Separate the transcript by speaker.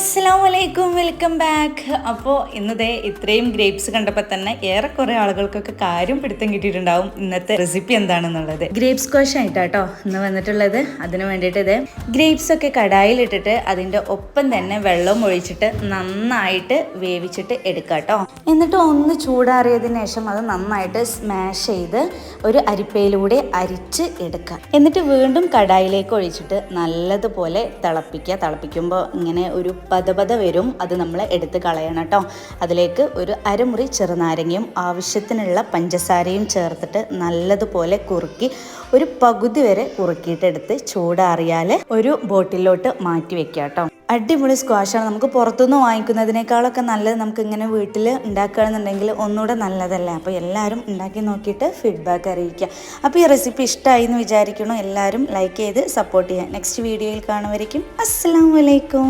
Speaker 1: അസ്സലാമലൈക്കും, welcome back. അപ്പോൾ ഇന്നത്തെ ഇത്രയും ഗ്രേപ്സ് കണ്ടപ്പോൾ തന്നെ ഏറെക്കുറെ ആളുകൾക്കൊക്കെ കാര്യം പിടുത്തം കിട്ടിയിട്ടുണ്ടാവും ഇന്നത്തെ റെസിപ്പി എന്താണെന്നുള്ളത്. ഗ്രേപ്സ് സ്ക്വാഷ് ആയിട്ടാട്ടോ ഇന്ന് വന്നിട്ടുള്ളത്. അതിന് വേണ്ടിയിട്ട് ഇത് ഗ്രേപ്സ് ഒക്കെ കടായിലിട്ടിട്ട് അതിൻ്റെ ഒപ്പം തന്നെ വെള്ളം ഒഴിച്ചിട്ട് നന്നായിട്ട് വേവിച്ചിട്ട് എടുക്കുക കേട്ടോ. എന്നിട്ട് ഒന്ന് ചൂടാറിയതിന് ശേഷം അത് നന്നായിട്ട് സ്മാഷ് ചെയ്ത് ഒരു അരിപ്പയിലൂടെ അരിച്ച് എടുക്കുക. എന്നിട്ട് വീണ്ടും കടായിലേക്ക് ഒഴിച്ചിട്ട് നല്ലതുപോലെ തിളപ്പിക്കുമ്പോൾ ഇങ്ങനെ ഒരു പതപത വരും. അത് നമ്മൾ എടുത്ത് കളയണം കേട്ടോ. അതിലേക്ക് ഒരു അരമുറി ചെറുനാരങ്ങയും ആവശ്യത്തിനുള്ള പഞ്ചസാരയും ചേർത്തിട്ട് നല്ലതുപോലെ കുറുക്കി ഒരു പകുതി വരെ കുറുക്കിയിട്ടെടുത്ത് ചൂടാറിയാൽ ഒരു ബോട്ടിലോട്ട് മാറ്റി വെക്കുക കേട്ടോ. അടിപൊളി സ്ക്വാഷാണ്. നമുക്ക് പുറത്തുനിന്ന് വാങ്ങിക്കുന്നതിനേക്കാളൊക്കെ നല്ലത് നമുക്ക് ഇങ്ങനെ വീട്ടിൽ ഉണ്ടാക്കുകയാണെന്നുണ്ടെങ്കിൽ ഒന്നുകൂടെ നല്ലതല്ലേ. അപ്പോൾ എല്ലാവരും ഉണ്ടാക്കി നോക്കിയിട്ട് ഫീഡ്ബാക്ക് അറിയിക്കുക. അപ്പോൾ ഈ റെസിപ്പി ഇഷ്ടമായി എന്ന് വിചാരിക്കണം. എല്ലാവരും ലൈക്ക് ചെയ്ത് സപ്പോർട്ട് ചെയ്യുക. നെക്സ്റ്റ് വീഡിയോയിൽ കാണുമായിരിക്കും. അസ്സലാമു അലൈക്കും.